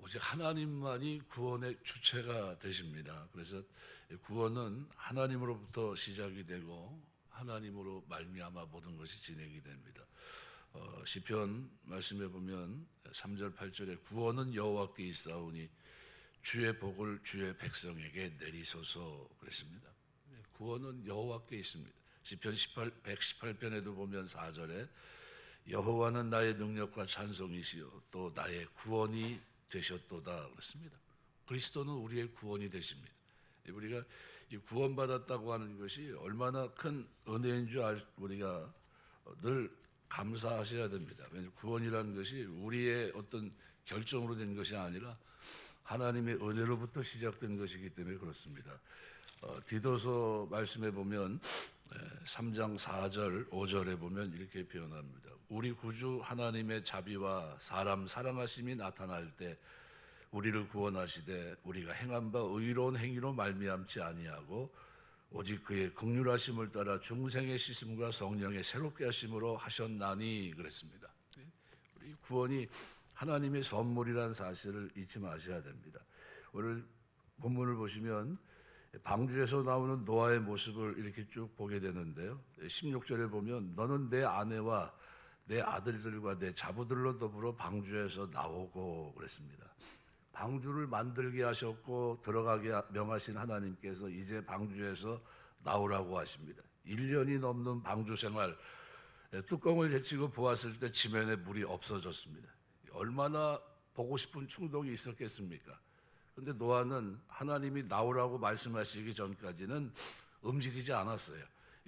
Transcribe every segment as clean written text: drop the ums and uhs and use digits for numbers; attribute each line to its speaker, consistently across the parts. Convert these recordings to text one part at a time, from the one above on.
Speaker 1: 오직 하나님만이 구원의 주체가 되십니다. 그래서 구원은 하나님으로부터 시작이 되고 하나님으로 말미암아 모든 것이 진행이 됩니다. 시편 말씀해 보면 3절 8절에 구원은 여호와께 있사오니 주의 복을 주의 백성에게 내리소서 그랬습니다. 구원은 여호와께 있습니다. 시편 118편에도 보면 4절에 여호와는 나의 능력과 찬송이시요 또 나의 구원이 되셨도다 그랬습니다. 그리스도는 우리의 구원이 되십니다. 우리가 이 구원받았다고 하는 것이 얼마나 큰 은혜인 줄 우리가 늘 감사하셔야 됩니다. 왜냐하면 구원이라는 것이 우리의 어떤 결정으로 된 것이 아니라 하나님의 은혜로부터 시작된 것이기 때문에 그렇습니다. 디도서 말씀에 보면 3장 4절 5절에 보면 이렇게 표현합니다. 우리 구주 하나님의 자비와 사람 사랑하심이 나타날 때 우리를 구원하시되 우리가 행한 바 의로운 행위로 말미암지 아니하고 오직 그의 긍휼하심을 따라 중생의 씻음과 성령의 새롭게 하심으로 하셨나니 그랬습니다. 우리 구원이 하나님의 선물이라는 사실을 잊지 마셔야 됩니다. 오늘 본문을 보시면 방주에서 나오는 노아의 모습을 이렇게 쭉 보게 되는데요. 16절에 보면 너는 내 아내와 내 아들들과 내 자부들로 더불어 방주에서 나오고 그랬습니다. 방주를 만들게 하셨고 들어가게 명하신 하나님께서 이제 방주에서 나오라고 하십니다. 1년이 넘는 방주 생활, 뚜껑을 제치고 보았을 때 지면에 물이 없어졌습니다. 얼마나 보고 싶은 충동이 있었겠습니까? 그런데 노아는 하나님이 나오라고 말씀하시기 전까지는 움직이지 않았어요.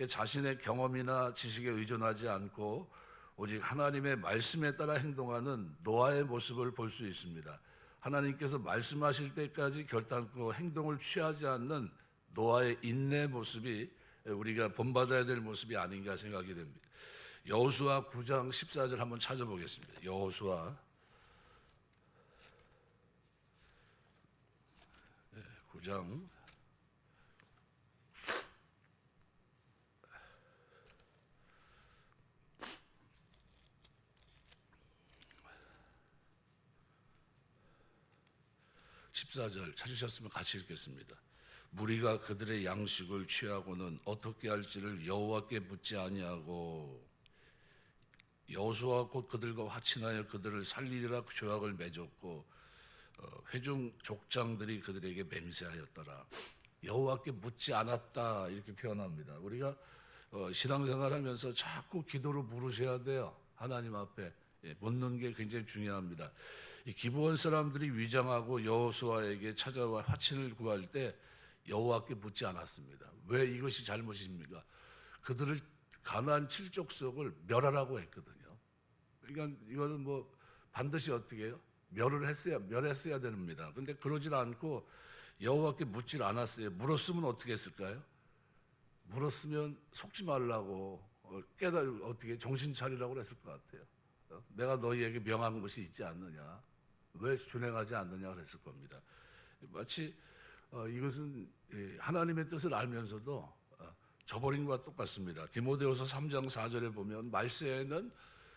Speaker 1: 자신의 경험이나 지식에 의존하지 않고 오직 하나님의 말씀에 따라 행동하는 노아의 모습을 볼 수 있습니다. 하나님께서 말씀하실 때까지 결단코 행동을 취하지 않는 노아의 인내 모습이 우리가 본받아야 될 모습이 아닌가 생각이 됩니다. 여호수아 9장 14절 한번 찾아보겠습니다. 여호수아 9장 14절 찾으셨으면 같이 읽겠습니다. 무리가 그들의 양식을 취하고는 어떻게 할지를 여호와께 묻지 아니하고 여호수아가 곧 그들과 화친하여 그들을 살리리라 조약을 맺었고 회중 족장들이 그들에게 맹세하였더라. 여호와께 묻지 않았다 이렇게 표현합니다. 우리가 신앙생활하면서 자꾸 기도로 물으셔야 돼요. 하나님 앞에 묻는 게 굉장히 중요합니다. 이 기브온 사람들이 위장하고 여호수아에게 찾아와 화친을 구할 때 여호와께 묻지 않았습니다. 왜 이것이 잘못입니까? 그들을 가나안 칠족속을 멸하라고 했거든요. 그러니까 이거는 뭐 반드시 어떻게 해요? 멸했어야 됩니다. 근데 그러질 않고 여호와께 묻질 않았어요. 물었으면 어떻게 했을까요? 물었으면 속지 말라고 어떻게 정신 차리라고 그랬을 것 같아요. 내가 너희에게 명한 것이 있지 않느냐? 왜 준행하지 않느냐 그랬을 겁니다. 마치 이것은 하나님의 뜻을 알면서도 저버린 것과 똑같습니다. 디모데후서 3장 4절에 보면 말세에는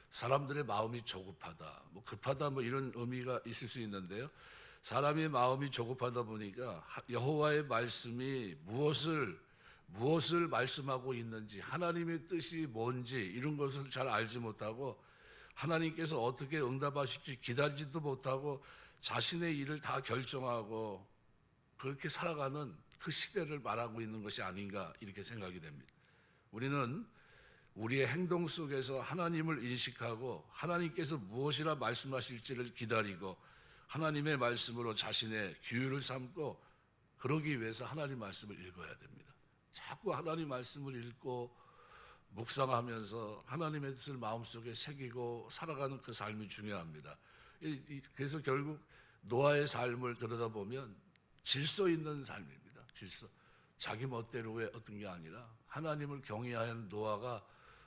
Speaker 1: 사람들의 마음이 조급하다, 급하다 이런 의미가 있을 수 있는데요. 사람의 마음이 조급하다 보니까 여호와의 말씀이 무엇을 말씀하고 있는지, 하나님의 뜻이 뭔지 이런 것을 잘 알지 못하고 하나님께서 어떻게 응답하실지 기다리지도 못하고 자신의 일을 다 결정하고 그렇게 살아가는 그 시대를 말하고 있는 것이 아닌가 이렇게 생각이 됩니다. 우리는 우리의 행동 속에서 하나님을 인식하고 하나님께서 무엇이라 말씀하실지를 기다리고 하나님의 말씀으로 자신의 규율을 삼고 그러기 위해서 하나님 말씀을 읽어야 됩니다. 자꾸 하나님 말씀을 읽고 묵상하면서 하나님의 뜻을 마음속에 새기고 살아가는 그 삶이 중요합니다. 그래서 결국 노아의 삶을 들여다보면 질서 있는 삶입니다. 질서. 자기 멋대로의 어떤 게 아니라 하나님을 경외하는 노아가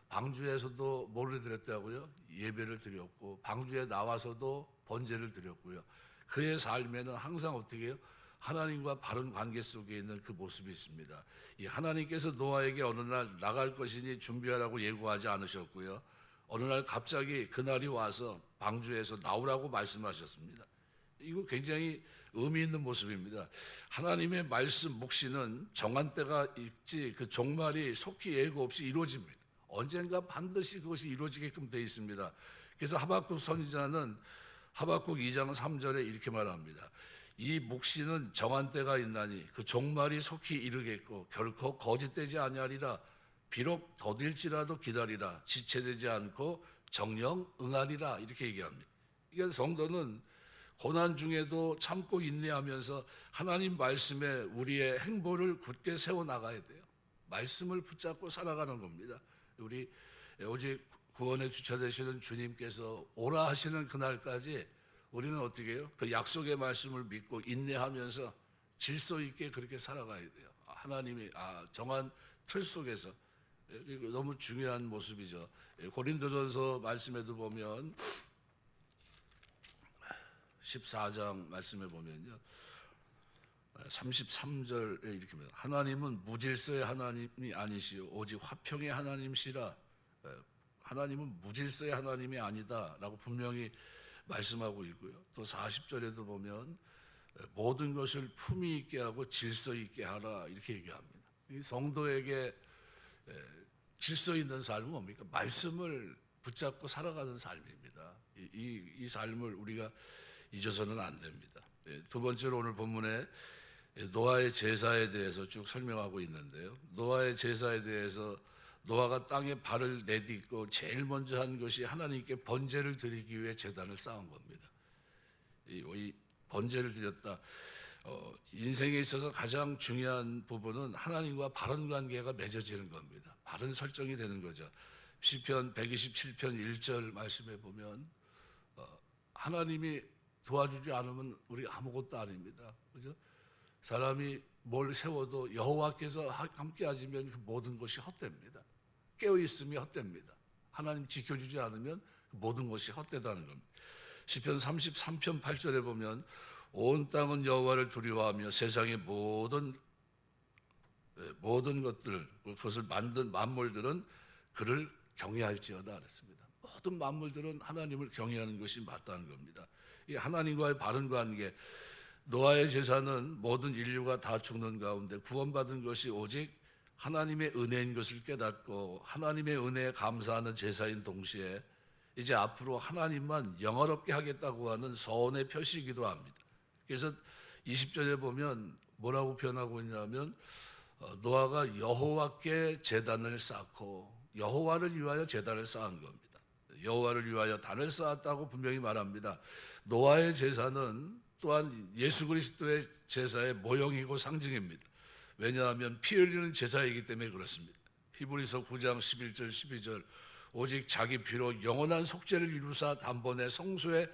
Speaker 1: 방주에서도 뭐를 드렸다고요? 예배를 드렸고 방주에 나와서도 번제를 드렸고요. 그의 삶에는 항상 어떻게 해요? 하나님과 바른 관계 속에 있는 그 모습이 있습니다. 이 하나님께서 노아에게 어느 날 나갈 것이니 준비하라고 예고하지 않으셨고요. 어느 날 갑자기 그날이 와서 방주에서 나오라고 말씀하셨습니다. 이거 굉장히 의미 있는 모습입니다. 하나님의 말씀 묵시는 정한 때가 있지 그 종말이 속히 예고 없이 이루어집니다. 언젠가 반드시 그것이 이루어지게끔 되어 있습니다. 그래서 하박국 선지자는 하박국 2장 3절에 이렇게 말합니다. 이 묵시는 정한 때가 있나니 그 종말이 속히 이르겠고 결코 거짓되지 아니하리라. 비록 더딜지라도 기다리라. 지체되지 않고 정령 응하리라. 이렇게 얘기합니다. 이게 성도는 고난 중에도 참고 인내하면서 하나님 말씀에 우리의 행보를 굳게 세워나가야 돼요. 말씀을 붙잡고 살아가는 겁니다. 우리 오직 구원의 주차 되시는 주님께서 오라 하시는 그날까지 우리는 어떻게 해요? 그 약속의 말씀을 믿고 인내하면서 질서 있게 그렇게 살아가야 돼요. 하나님이 정한 틀 속에서. 이거 너무 중요한 모습이죠. 고린도전서 말씀에도 보면 14장 말씀에 보면요, 33절에 이렇게 합니다. 하나님은 무질서의 하나님이 아니시오 오직 화평의 하나님이시라. 하나님은 무질서의 하나님이 아니다라고 분명히 말씀하고 있고요. 또 40절에도 보면 모든 것을 품위 있게 하고 질서 있게 하라 이렇게 얘기합니다. 이 성도에게 질서 있는 삶은 뭡니까? 말씀을 붙잡고 살아가는 삶입니다. 이 삶을 우리가 잊어서는 안 됩니다. 두 번째로 오늘 본문에 노아의 제사에 대해서 쭉 설명하고 있는데요. 노아의 제사에 대해서 노아가 땅에 발을 내딛고 제일 먼저 한 것이 하나님께 번제를 드리기 위해 제단을 쌓은 겁니다. 이 번제를 드렸다. 인생에 있어서 가장 중요한 부분은 하나님과 바른 관계가 맺어지는 겁니다. 바른 설정이 되는 거죠. 시편 127편 1절 말씀에 보면 하나님이 도와주지 않으면 우리 아무것도 아닙니다. 그죠? 사람이 뭘 세워도 여호와께서 함께 하시면 그 모든 것이 헛됩니다. 깨어 있음이 헛됩니다. 하나님 지켜주지 않으면 모든 것이 헛되다는 겁니다. 시편 33편 8절에 보면 온 땅은 여호와를 두려워하며 세상의 모든 것들 그것을 만든 만물들은 그를 경외할지어다 그랬습니다. 모든 만물들은 하나님을 경외하는 것이 맞다는 겁니다. 이 하나님과의 바른 관계, 노아의 제사는 모든 인류가 다 죽는 가운데 구원받은 것이 오직 하나님의 은혜인 것을 깨닫고 하나님의 은혜에 감사하는 제사인 동시에 이제 앞으로 하나님만 영화롭게 하겠다고 하는 서원의 표시이기도 합니다. 그래서 20절에 보면 뭐라고 표현하고 있냐면 노아가 여호와께 제단을 쌓고 여호와를 위하여 제단을 쌓은 겁니다. 여호와를 위하여 단을 쌓았다고 분명히 말합니다. 노아의 제사는 또한 예수 그리스도의 제사의 모형이고 상징입니다. 왜냐하면 피 흘리는 제사이기 때문에 그렇습니다. 히브리서 9장 11절 12절 오직 자기 피로 영원한 속죄를 이루사 단번에 성소에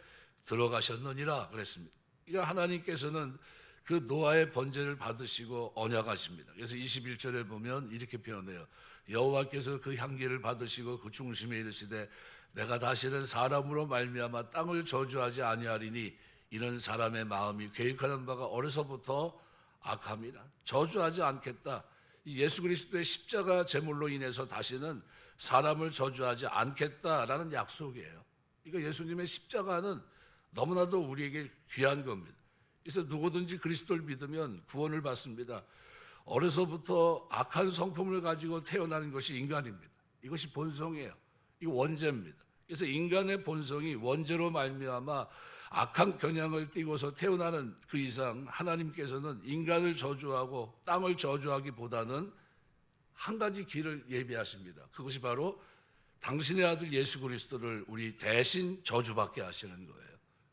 Speaker 1: 들어가셨느니라 그랬습니다. 그러니까 하나님께서는 그 노아의 번제를 받으시고 언약하십니다. 그래서 21절에 보면 이렇게 표현해요. 여호와께서 그 향기를 받으시고 그 중심에 이르시되 내가 다시는 사람으로 말미암아 땅을 저주하지 아니하리니 이는 사람의 마음이 계획하는 바가 어려서부터 악함이라. 저주하지 않겠다. 예수 그리스도의 십자가 제물로 인해서 다시는 사람을 저주하지 않겠다라는 약속이에요. 이거 예수님의 십자가는 너무나도 우리에게 귀한 겁니다. 그래서 누구든지 그리스도를 믿으면 구원을 받습니다. 어려서부터 악한 성품을 가지고 태어나는 것이 인간입니다. 이것이 본성이에요. 이거 원죄입니다. 그래서 인간의 본성이 원죄로 말미암아 악한 겨냥을 띠고서 태어나는 그 이상 하나님께서는 인간을 저주하고 땅을 저주하기보다는 한 가지 길을 예비하십니다. 그것이 바로 당신의 아들 예수 그리스도를 우리 대신 저주받게 하시는 거예요.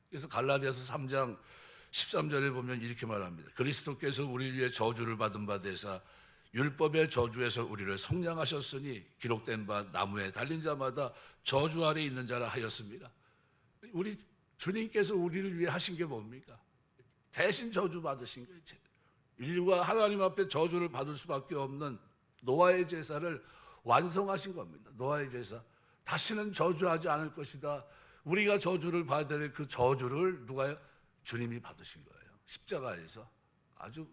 Speaker 1: 그래서 갈라디아서 3장 13절에 보면 이렇게 말합니다. 그리스도께서 우리를 위해 저주를 받은 바 되사 율법의 저주에서 우리를 속량하셨으니 기록된 바 나무에 달린 자마다 저주 아래 있는 자라 하였습니다. 우리 주님께서 우리를 위해 하신 게 뭡니까? 대신 저주 받으신 거예요. 인류가 하나님 앞에 저주를 받을 수밖에 없는 노아의 제사를 완성하신 겁니다. 노아의 제사. 다시는 저주하지 않을 것이다. 우리가 저주를 받아야 될 그 저주를 누가요? 주님이 받으신 거예요. 십자가에서. 아주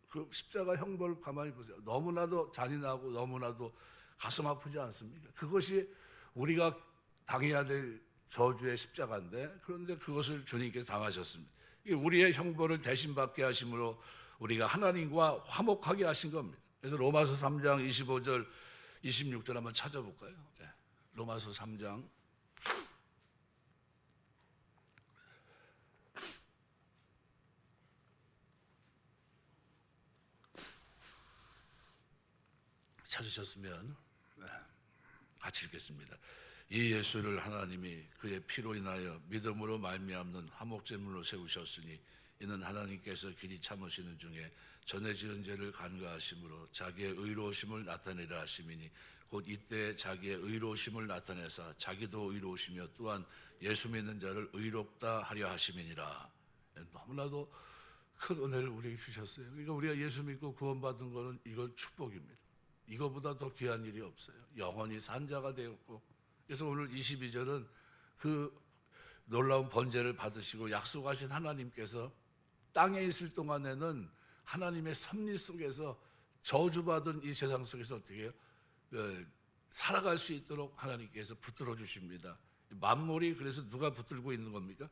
Speaker 1: 그 십자가 형벌을 가만히 보세요. 너무나도 잔인하고 너무나도 가슴 아프지 않습니까? 그것이 우리가 당해야 될 저주의 십자가인데 그런데 그것을 주님께서 당하셨습니다. 이 우리의 형벌을 대신 받게 하심으로 우리가 하나님과 화목하게 하신 겁니다. 그래서 로마서 3장 25절 26절 한번 찾아볼까요? 네. 로마서 3장 찾으셨으면 같이 읽겠습니다. 이 예수를 하나님이 그의 피로 인하여 믿음으로 말미암는 화목제물로 세우셨으니 이는 하나님께서 길이 참으시는 중에 전에 지은 죄를 간과하심으로 자기의 의로우심을 나타내려 하심이니 곧 이때 자기의 의로우심을 나타내사 자기도 의로우시며 또한 예수 믿는 자를 의롭다 하려 하심이니라. 너무나도 큰 은혜를 우리에게 주셨어요. 그러니까 우리가 예수 믿고 구원받은 것은 이건 축복입니다. 이거보다 더 귀한 일이 없어요. 영원히 산 자가 되었고, 그래서 오늘 22절은 그 놀라운 번제를 받으시고 약속하신 하나님께서 땅에 있을 동안에는 하나님의 섭리 속에서 저주받은 이 세상 속에서 어떻게 해요? 살아갈 수 있도록 하나님께서 붙들어 주십니다. 만물이 그래서 누가 붙들고 있는 겁니까?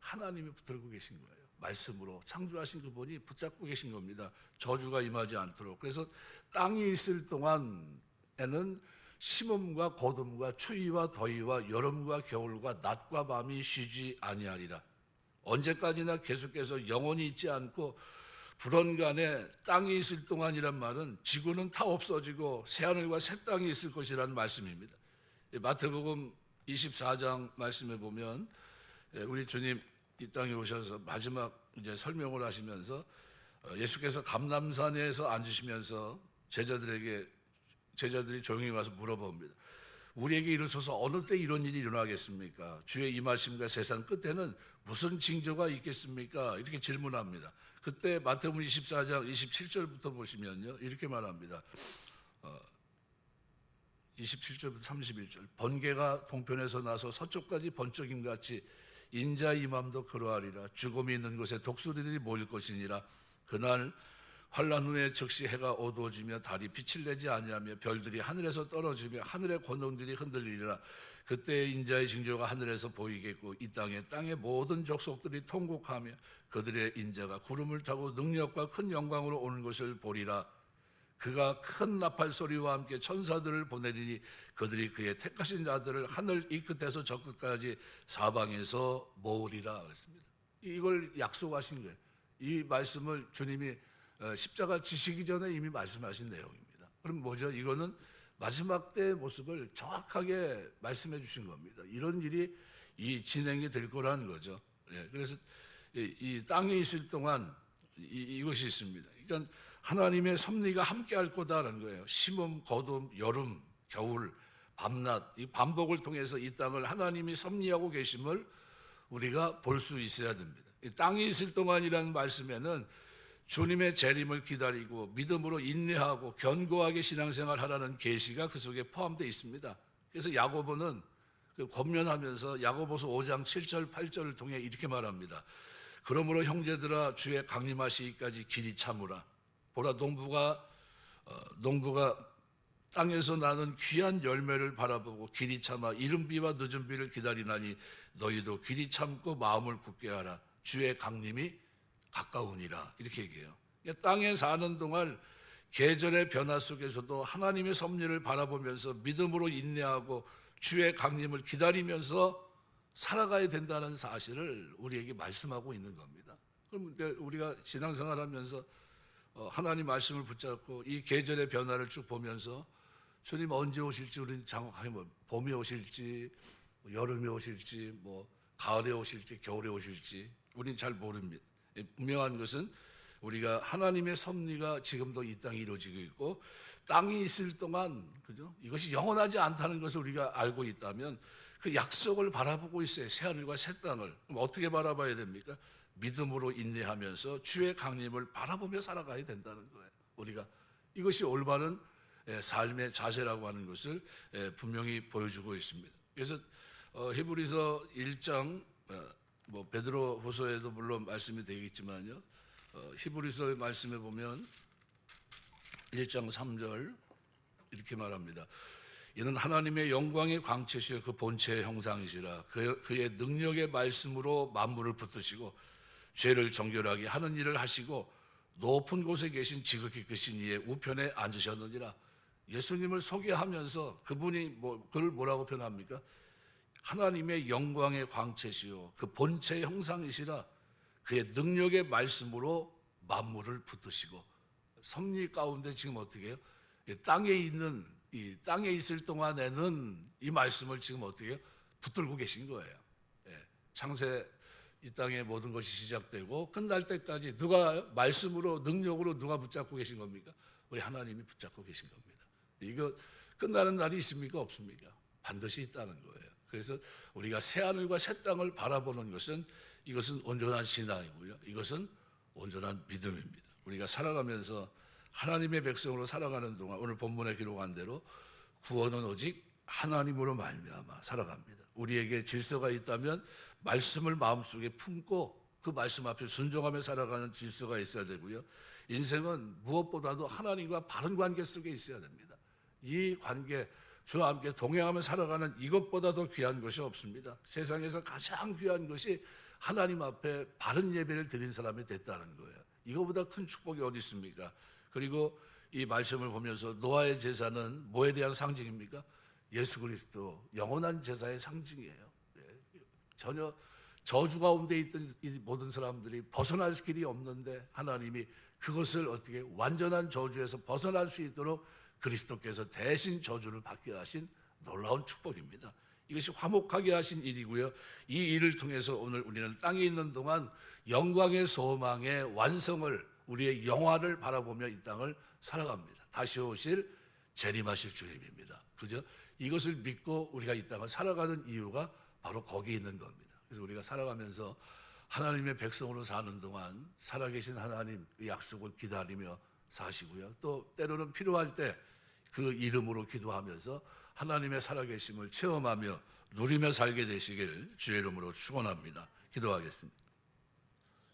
Speaker 1: 하나님이 붙들고 계신 거예요. 말씀으로 창조하신 그분이 붙잡고 계신 겁니다. 저주가 임하지 않도록. 그래서 땅이 있을 동안에는 심음과 거둠과 추위와 더위와 여름과 겨울과 낮과 밤이 쉬지 아니하리라. 언제까지나 계속해서 영원히 있지 않고 불언간에 땅이 있을 동안이란 말은 지구는 다 없어지고 새하늘과 새 땅이 있을 것이라는 말씀입니다. 마태복음 24장 말씀에 보면 우리 주님 이 땅에 오셔서 마지막 이제 설명을 하시면서 예수께서 감람산에서 앉으시면서 제자들이 조용히 와서 물어봅니다. 우리에게 이르소서 어느 때 이런 일이 일어나겠습니까? 주의 임하심과 세상 끝에는 무슨 징조가 있겠습니까? 이렇게 질문합니다. 그때 마태복음 24장 27절부터 보시면요 이렇게 말합니다. 27절부터 31절 번개가 동편에서 나서 서쪽까지 번쩍임같이 인자의 임함도 그러하리라. 죽음이 있는 곳에 독수리들이 모일 것이니라. 그날 환난 후에 즉시 해가 어두워지며 달이 빛을 내지 아니하며 별들이 하늘에서 떨어지며 하늘의 권능들이 흔들리리라. 그때 인자의 징조가 하늘에서 보이겠고 이 땅의 모든 족속들이 통곡하며 그들의 인자가 구름을 타고 능력과 큰 영광으로 오는 것을 보리라. 그가 큰 나팔 소리와 함께 천사들을 보내리니 그들이 그의 택하신 자들을 하늘 이 끝에서 저 끝까지 사방에서 모으리라 그랬습니다. 이걸 약속하신 거예요. 이 말씀을 주님이 십자가 지시기 전에 이미 말씀하신 내용입니다. 그럼 뭐죠? 이거는 마지막 때의 모습을 정확하게 말씀해 주신 겁니다. 이런 일이 진행이 될 거라는 거죠. 그래서 이 땅에 있을 동안 이것이 있습니다. 그러니까 하나님의 섭리가 함께할 거다라는 거예요. 심음, 거둠, 여름, 겨울, 밤낮 이 반복을 통해서 이 땅을 하나님이 섭리하고 계심을 우리가 볼 수 있어야 됩니다. 이 땅이 있을 동안이라는 말씀에는 주님의 재림을 기다리고 믿음으로 인내하고 견고하게 신앙생활하라는 계시가 그 속에 포함되어 있습니다. 그래서 야고보는 권면하면서 야고보서 5장 7절 8절을 통해 이렇게 말합니다. 그러므로 형제들아 주의 강림하시기까지 길이 참으라. 보라 농부가 땅에서 나는 귀한 열매를 바라보고 길이 참아 이른 비와 늦은 비를 기다리나니 너희도 길이 참고 마음을 굳게 하라. 주의 강림이 가까우니라. 이렇게 얘기해요. 땅에 사는 동안 계절의 변화 속에서도 하나님의 섭리를 바라보면서 믿음으로 인내하고 주의 강림을 기다리면서 살아가야 된다는 사실을 우리에게 말씀하고 있는 겁니다. 그럼 우리가 신앙생활하면서 하나님 말씀을 붙잡고 이 계절의 변화를 쭉 보면서 주님 언제 오실지 우리는 정확하게 봄이 오실지 여름이 오실지 가을에 오실지 겨울에 오실지 우리는 잘 모릅니다. 분명한 것은 우리가 하나님의 섭리가 지금도 이 땅에 이루어지고 있고 땅이 있을 동안 그죠? 이것이 영원하지 않다는 것을 우리가 알고 있다면 그 약속을 바라보고 있어요. 새하늘과 새 땅을. 그럼 어떻게 바라봐야 됩니까? 믿음으로 인내하면서 주의 강림을 바라보며 살아가야 된다는 거예요. 우리가 이것이 올바른 삶의 자세라고 하는 것을 분명히 보여주고 있습니다. 그래서 히브리서 1장 베드로 후서에도 물론 말씀이 되겠지만요. 히브리서의 말씀에 보면 1장 3절 이렇게 말합니다. 이는 하나님의 영광의 광채시여 그 본체의 형상이시라. 그의 능력의 말씀으로 만물을 붙드시고 죄를 정결하게 하는 일을 하시고 높은 곳에 계신 지극히 크신 이의 우편에 앉으셨느니라. 예수님을 소개하면서 그분이 그를 뭐라고 표현합니까? 하나님의 영광의 광채시요 그 본체의 형상이시라. 그의 능력의 말씀으로 만물을 붙드시고, 섭리 가운데 지금 어떻게 해요? 이 땅에 있을 동안에는 이 말씀을 지금 어떻게 해요? 붙들고 계신 거예요. 창세 이 땅의 모든 것이 시작되고 끝날 때까지 누가 말씀으로 능력으로 누가 붙잡고 계신 겁니까? 우리 하나님이 붙잡고 계신 겁니다. 이거 끝나는 날이 있습니까? 없습니까? 반드시 있다는 거예요. 그래서 우리가 새 하늘과 새 땅을 바라보는 것은 이것은 온전한 신앙이고요. 이것은 온전한 믿음입니다. 우리가 살아가면서 하나님의 백성으로 살아가는 동안 오늘 본문에 기록한 대로 구원은 오직 하나님으로 말미암아 살아갑니다. 우리에게 질서가 있다면 말씀을 마음속에 품고 그 말씀 앞에 순종하며 살아가는 질서가 있어야 되고요. 인생은 무엇보다도 하나님과 바른 관계 속에 있어야 됩니다. 이 관계, 주와 함께 동행하며 살아가는 이것보다 더 귀한 것이 없습니다. 세상에서 가장 귀한 것이 하나님 앞에 바른 예배를 드린 사람이 됐다는 거예요. 이거보다 큰 축복이 어디 있습니까? 그리고 이 말씀을 보면서 노아의 제사는 뭐에 대한 상징입니까? 예수 그리스도 영원한 제사의 상징이에요. 전혀 저주 가운데 있던 이 모든 사람들이 벗어날 길이 없는데 하나님이 그것을 어떻게 완전한 저주에서 벗어날 수 있도록 그리스도께서 대신 저주를 받게 하신 놀라운 축복입니다. 이것이 화목하게 하신 일이고요. 이 일을 통해서 오늘 우리는 땅에 있는 동안 영광의 소망의 완성을, 우리의 영화를 바라보며 이 땅을 살아갑니다. 다시 오실 재림하실 주님입니다. 그죠? 이것을 믿고 우리가 이 땅을 살아가는 이유가 바로 거기 있는 겁니다. 그래서 우리가 살아가면서 하나님의 백성으로 사는 동안 살아계신 하나님 약속을 기다리며 사시고요. 또 때로는 필요할 때 그 이름으로 기도하면서 하나님의 살아계심을 체험하며 누리며 살게 되시길 주의 이름으로 축원합니다. 기도하겠습니다.